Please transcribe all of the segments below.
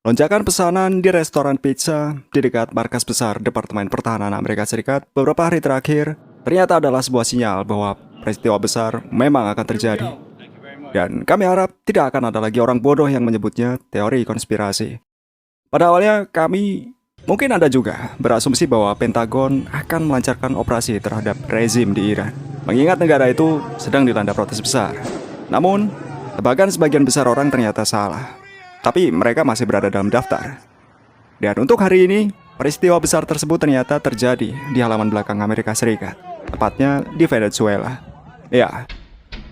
Lonjakan pesanan di restoran pizza di dekat markas besar Departemen Pertahanan Amerika Serikat beberapa hari terakhir ternyata adalah sebuah sinyal bahwa peristiwa besar memang akan terjadi. Dan kami harap tidak akan ada lagi orang bodoh yang menyebutnya teori konspirasi. Pada awalnya kami, mungkin Anda juga, berasumsi bahwa Pentagon akan melancarkan operasi terhadap rezim di Iran, mengingat negara itu sedang dilanda protes besar. Namun, sebagian besar orang ternyata salah. Tapi mereka masih berada dalam daftar. Dan untuk hari ini, peristiwa besar tersebut ternyata terjadi di halaman belakang Amerika Serikat, tepatnya di Venezuela. Ya,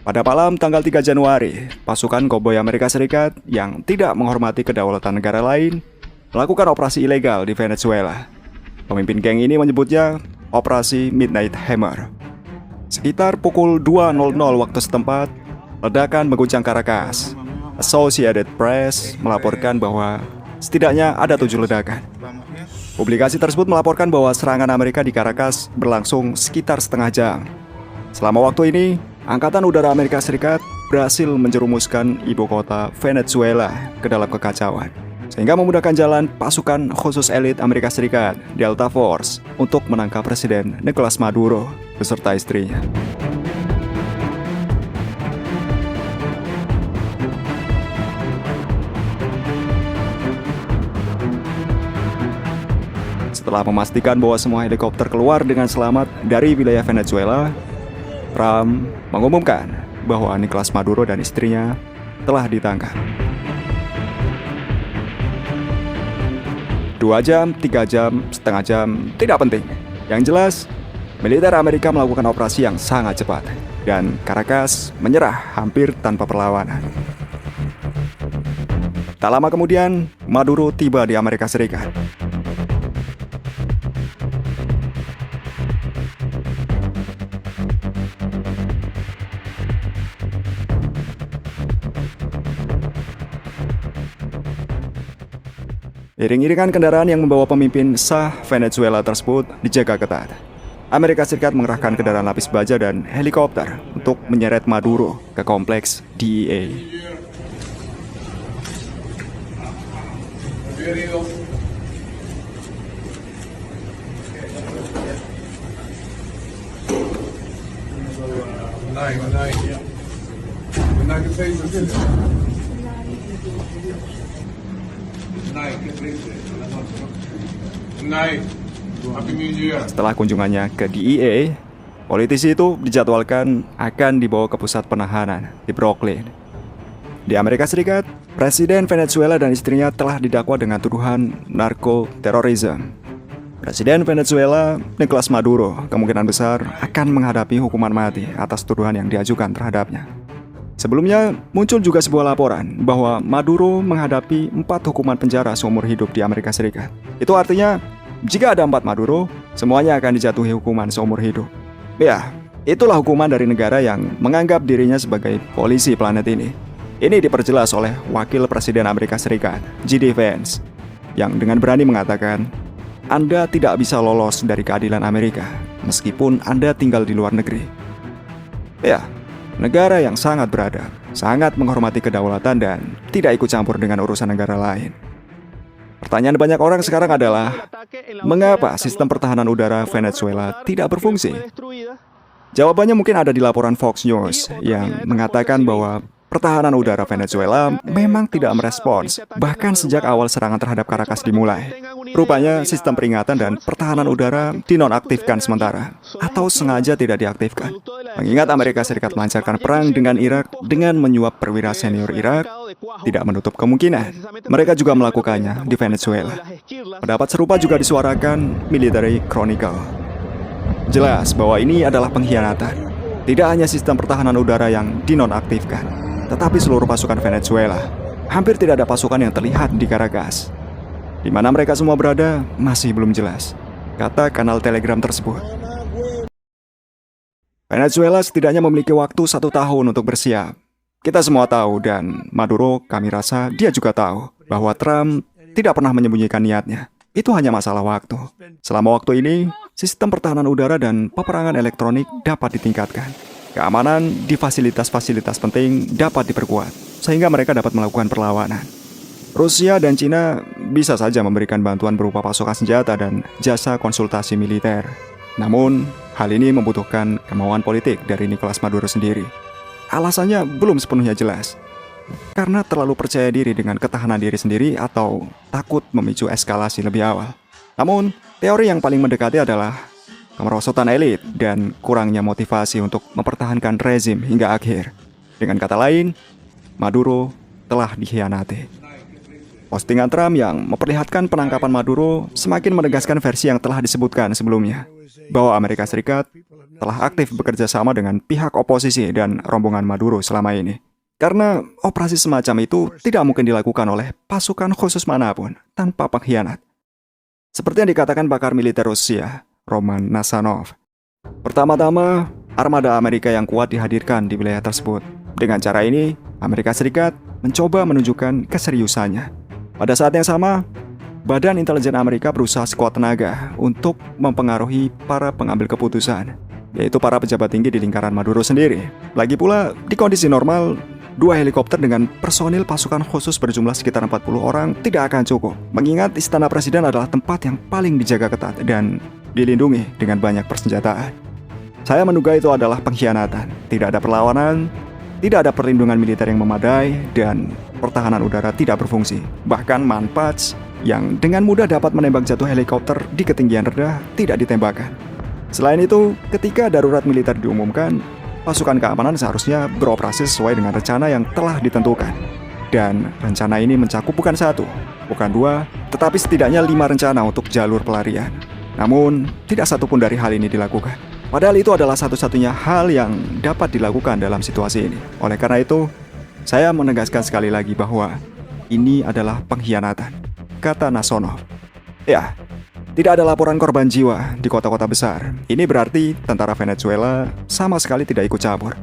pada malam tanggal 3 Januari, pasukan koboi Amerika Serikat yang tidak menghormati kedaulatan negara lain melakukan operasi ilegal di Venezuela. Pemimpin geng ini menyebutnya Operasi Midnight Hammer. Sekitar pukul 2.00 waktu setempat, ledakan mengguncang Caracas. Associated Press melaporkan bahwa setidaknya ada 7 ledakan. Publikasi tersebut melaporkan bahwa serangan Amerika di Caracas berlangsung sekitar setengah jam. Selama waktu ini, Angkatan Udara Amerika Serikat berhasil menjerumuskan ibu kota Venezuela ke dalam kekacauan, sehingga memudahkan jalan pasukan khusus elit Amerika Serikat, Delta Force, untuk menangkap Presiden Nicolas Maduro beserta istrinya. Setelah memastikan bahwa semua helikopter keluar dengan selamat dari wilayah Venezuela, Trump mengumumkan bahwa Nicolas Maduro dan istrinya telah ditangkap. 2 jam, 3 jam, setengah jam, tidak penting. Yang jelas, militer Amerika melakukan operasi yang sangat cepat, dan Caracas menyerah hampir tanpa perlawanan. Tak lama kemudian, Maduro tiba di Amerika Serikat. Iring-iringan kendaraan yang membawa pemimpin sah Venezuela tersebut dijaga ketat. Amerika Serikat mengerahkan kendaraan lapis baja dan helikopter untuk menyeret Maduro ke kompleks DEA. Setelah kunjungannya ke DEA, politisi itu dijadwalkan akan dibawa ke pusat penahanan di Brooklyn. Di Amerika Serikat, Presiden Venezuela dan istrinya telah didakwa dengan tuduhan narkoterorisme. Presiden Venezuela, Nicolas Maduro, kemungkinan besar akan menghadapi hukuman mati atas tuduhan yang diajukan terhadapnya. Sebelumnya, muncul juga sebuah laporan bahwa Maduro menghadapi 4 hukuman penjara seumur hidup di Amerika Serikat. Itu artinya, jika ada 4 Maduro, semuanya akan dijatuhi hukuman seumur hidup. Ya, itulah hukuman dari negara yang menganggap dirinya sebagai polisi planet ini. Ini diperjelas oleh Wakil Presiden Amerika Serikat, J.D. Vance, yang dengan berani mengatakan, Anda tidak bisa lolos dari keadilan Amerika, meskipun Anda tinggal di luar negeri. Ya, negara yang sangat beradab, sangat menghormati kedaulatan dan tidak ikut campur dengan urusan negara lain. Pertanyaan banyak orang sekarang adalah, mengapa sistem pertahanan udara Venezuela tidak berfungsi? Jawabannya mungkin ada di laporan Fox News yang mengatakan bahwa pertahanan udara Venezuela memang tidak merespons, bahkan sejak awal serangan terhadap Caracas dimulai. Rupanya sistem peringatan dan pertahanan udara dinonaktifkan sementara, atau sengaja tidak diaktifkan. Mengingat Amerika Serikat melancarkan perang dengan Irak dengan menyuap perwira senior Irak, tidak menutup kemungkinan mereka juga melakukannya di Venezuela. Pendapat serupa juga disuarakan Military Chronicle. Jelas bahwa ini adalah pengkhianatan. Tidak hanya sistem pertahanan udara yang dinonaktifkan, tetapi seluruh pasukan Venezuela. Hampir tidak ada pasukan yang terlihat di Caracas. Di mana mereka semua berada masih belum jelas, kata kanal Telegram tersebut. Venezuela setidaknya memiliki waktu 1 tahun untuk bersiap. Kita semua tahu dan Maduro kami rasa dia juga tahu bahwa Trump tidak pernah menyembunyikan niatnya. Itu hanya masalah waktu. Selama waktu ini, sistem pertahanan udara dan peperangan elektronik dapat ditingkatkan. Keamanan di fasilitas-fasilitas penting dapat diperkuat, sehingga mereka dapat melakukan perlawanan. Rusia dan Cina bisa saja memberikan bantuan berupa pasokan senjata dan jasa konsultasi militer. Namun, hal ini membutuhkan kemauan politik dari Nicolas Maduro sendiri. Alasannya belum sepenuhnya jelas. Karena terlalu percaya diri dengan ketahanan diri sendiri atau takut memicu eskalasi lebih awal. Namun, teori yang paling mendekati adalah kemerosotan elit dan kurangnya motivasi untuk mempertahankan rezim hingga akhir. Dengan kata lain, Maduro telah dikhianati. Postingan Trump yang memperlihatkan penangkapan Maduro semakin menegaskan versi yang telah disebutkan sebelumnya, bahwa Amerika Serikat telah aktif bekerja sama dengan pihak oposisi dan rombongan Maduro selama ini. Karena operasi semacam itu tidak mungkin dilakukan oleh pasukan khusus manapun tanpa pengkhianat. Seperti yang dikatakan pakar militer Rusia, Roman Nasanov. Pertama-tama, armada Amerika yang kuat dihadirkan di wilayah tersebut. Dengan cara ini, Amerika Serikat mencoba menunjukkan keseriusannya. Pada saat yang sama, Badan Intelijen Amerika berusaha sekuat tenaga untuk mempengaruhi para pengambil keputusan, yaitu para pejabat tinggi di lingkaran Maduro sendiri. Lagi pula, di kondisi normal, 2 helikopter dengan personil pasukan khusus berjumlah sekitar 40 orang tidak akan cukup, mengingat Istana Presiden adalah tempat yang paling dijaga ketat dan dilindungi dengan banyak persenjataan. Saya menduga itu adalah pengkhianatan. Tidak ada perlawanan, tidak ada perlindungan militer yang memadai, dan pertahanan udara tidak berfungsi. Bahkan manpats yang dengan mudah dapat menembak jatuh helikopter di ketinggian rendah tidak ditembakkan. Selain itu, ketika darurat militer diumumkan, pasukan keamanan seharusnya beroperasi sesuai dengan rencana yang telah ditentukan. Dan rencana ini mencakup bukan 1, bukan 2, tetapi setidaknya 5 rencana untuk jalur pelarian. Namun, tidak satupun dari hal ini dilakukan. Padahal itu adalah satu-satunya hal yang dapat dilakukan dalam situasi ini. Oleh karena itu, saya menegaskan sekali lagi bahwa ini adalah pengkhianatan, kata Nasonov. Ya, tidak ada laporan korban jiwa di kota-kota besar. Ini berarti tentara Venezuela sama sekali tidak ikut campur.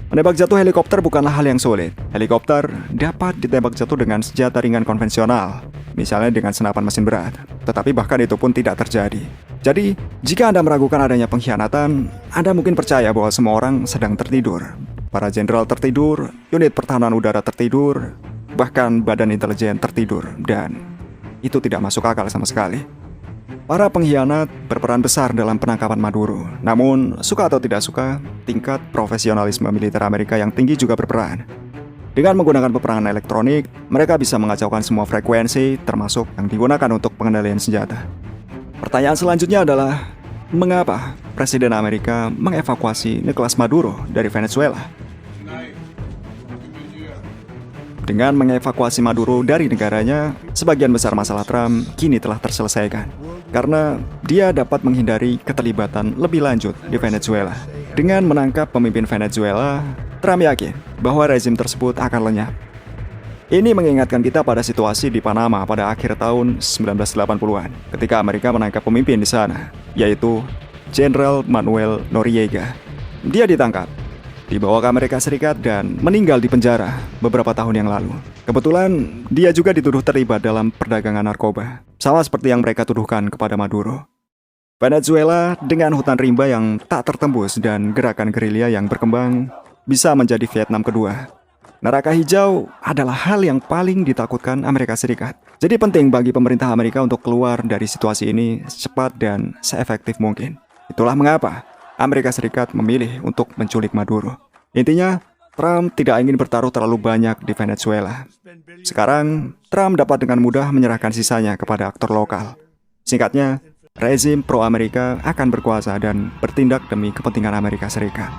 Menembak jatuh helikopter bukanlah hal yang sulit. Helikopter dapat ditembak jatuh dengan senjata ringan konvensional, misalnya dengan senapan mesin berat. Tetapi bahkan itu pun tidak terjadi. Jadi, jika Anda meragukan adanya pengkhianatan, Anda mungkin percaya bahwa semua orang sedang tertidur. Para jenderal tertidur, unit pertahanan udara tertidur, bahkan badan intelijen tertidur, dan itu tidak masuk akal sama sekali. Para pengkhianat berperan besar dalam penangkapan Maduro. Namun, suka atau tidak suka, tingkat profesionalisme militer Amerika yang tinggi juga berperan. Dengan menggunakan peperangan elektronik, mereka bisa mengacaukan semua frekuensi, termasuk yang digunakan untuk pengendalian senjata. Pertanyaan selanjutnya adalah, mengapa Presiden Amerika mengevakuasi Nicolas Maduro dari Venezuela? Dengan mengevakuasi Maduro dari negaranya, sebagian besar masalah Trump kini telah terselesaikan. Karena dia dapat menghindari keterlibatan lebih lanjut di Venezuela. Dengan menangkap pemimpin Venezuela, Trump yakin bahwa rezim tersebut akan lenyap. Ini mengingatkan kita pada situasi di Panama pada akhir tahun 1980-an, ketika Amerika menangkap pemimpin di sana, yaitu Jenderal Manuel Noriega. Dia ditangkap, dibawa ke Amerika Serikat dan meninggal di penjara beberapa tahun yang lalu. Kebetulan, dia juga dituduh terlibat dalam perdagangan narkoba, sama seperti yang mereka tuduhkan kepada Maduro. Venezuela dengan hutan rimba yang tak tertembus dan gerakan gerilya yang berkembang bisa menjadi Vietnam kedua. Neraka hijau adalah hal yang paling ditakutkan Amerika Serikat. Jadi penting bagi pemerintah Amerika untuk keluar dari situasi ini secepat dan seefektif mungkin. Itulah mengapa Amerika Serikat memilih untuk menculik Maduro. Intinya, Trump tidak ingin bertaruh terlalu banyak di Venezuela. Sekarang, Trump dapat dengan mudah menyerahkan sisanya kepada aktor lokal. Singkatnya, rezim pro-Amerika akan berkuasa dan bertindak demi kepentingan Amerika Serikat.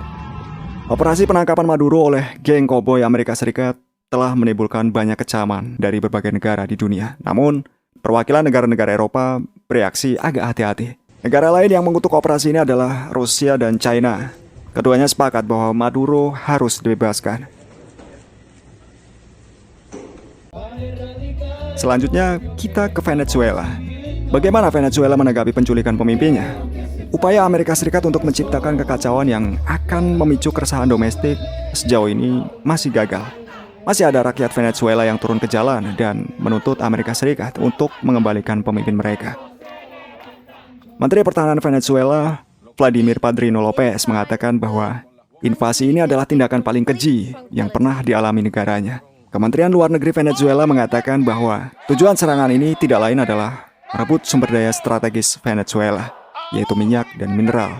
Operasi penangkapan Maduro oleh geng koboi Amerika Serikat telah menimbulkan banyak kecaman dari berbagai negara di dunia. Namun, perwakilan negara-negara Eropa bereaksi agak hati-hati. Negara lain yang mengutuk operasi ini adalah Rusia dan China. Keduanya sepakat bahwa Maduro harus dibebaskan. Selanjutnya, kita ke Venezuela. Bagaimana Venezuela menanggapi penculikan pemimpinnya? Upaya Amerika Serikat untuk menciptakan kekacauan yang akan memicu keresahan domestik sejauh ini masih gagal. Masih ada rakyat Venezuela yang turun ke jalan dan menuntut Amerika Serikat untuk mengembalikan pemimpin mereka. Menteri Pertahanan Venezuela, Vladimir Padrino Lopez, mengatakan bahwa invasi ini adalah tindakan paling keji yang pernah dialami negaranya. Kementerian Luar Negeri Venezuela mengatakan bahwa tujuan serangan ini tidak lain adalah merebut sumber daya strategis Venezuela, yaitu minyak dan mineral.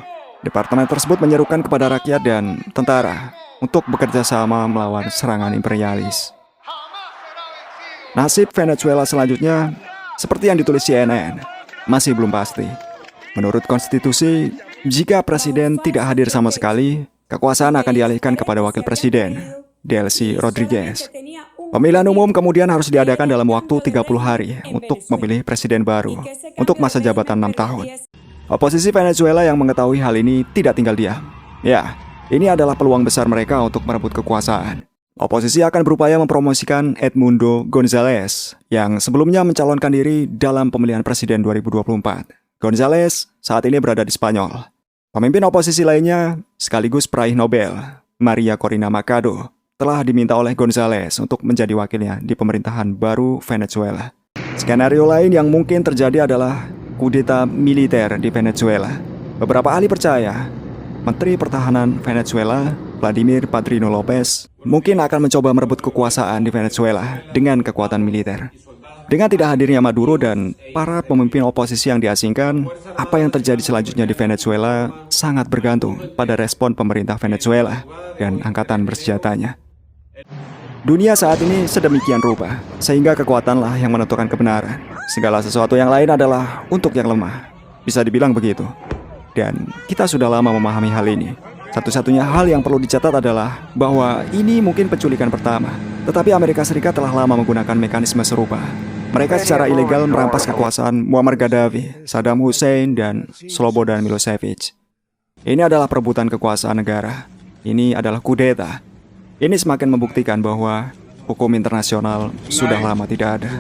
Departemen tersebut menyerukan kepada rakyat dan tentara untuk bekerja sama melawan serangan imperialis. Nasib Venezuela selanjutnya, seperti yang ditulis CNN, masih belum pasti. Menurut konstitusi, jika presiden tidak hadir sama sekali, kekuasaan akan dialihkan kepada wakil presiden, Delcy Rodriguez. Pemilihan umum kemudian harus diadakan dalam waktu 30 hari untuk memilih presiden baru untuk masa jabatan 6 tahun. Oposisi Venezuela yang mengetahui hal ini tidak tinggal diam. Ya, ini adalah peluang besar mereka untuk merebut kekuasaan. Oposisi akan berupaya mempromosikan Edmundo González yang sebelumnya mencalonkan diri dalam pemilihan presiden 2024. González saat ini berada di Spanyol. Pemimpin oposisi lainnya sekaligus peraih Nobel, Maria Corina Machado, telah diminta oleh González untuk menjadi wakilnya di pemerintahan baru Venezuela. Skenario lain yang mungkin terjadi adalah kudeta militer di Venezuela. Beberapa ahli percaya Menteri Pertahanan Venezuela, Vladimir Padrino Lopez, mungkin akan mencoba merebut kekuasaan di Venezuela dengan kekuatan militer. Dengan tidak hadirnya Maduro dan para pemimpin oposisi yang diasingkan, apa yang terjadi selanjutnya di Venezuela sangat bergantung pada respon pemerintah Venezuela dan angkatan bersenjatanya. Dunia saat ini sedemikian rupa, sehingga kekuatanlah yang menentukan kebenaran. Segala sesuatu yang lain adalah untuk yang lemah. Bisa dibilang begitu. Dan kita sudah lama memahami hal ini. Satu-satunya hal yang perlu dicatat adalah bahwa ini mungkin penculikan pertama. Tetapi Amerika Serikat telah lama menggunakan mekanisme serupa. Mereka secara ilegal merampas kekuasaan Muammar Gaddafi, Saddam Hussein, dan Slobodan Milosevic. Ini adalah perebutan kekuasaan negara. Ini adalah kudeta. Ini semakin membuktikan bahwa hukum internasional sudah lama tidak ada.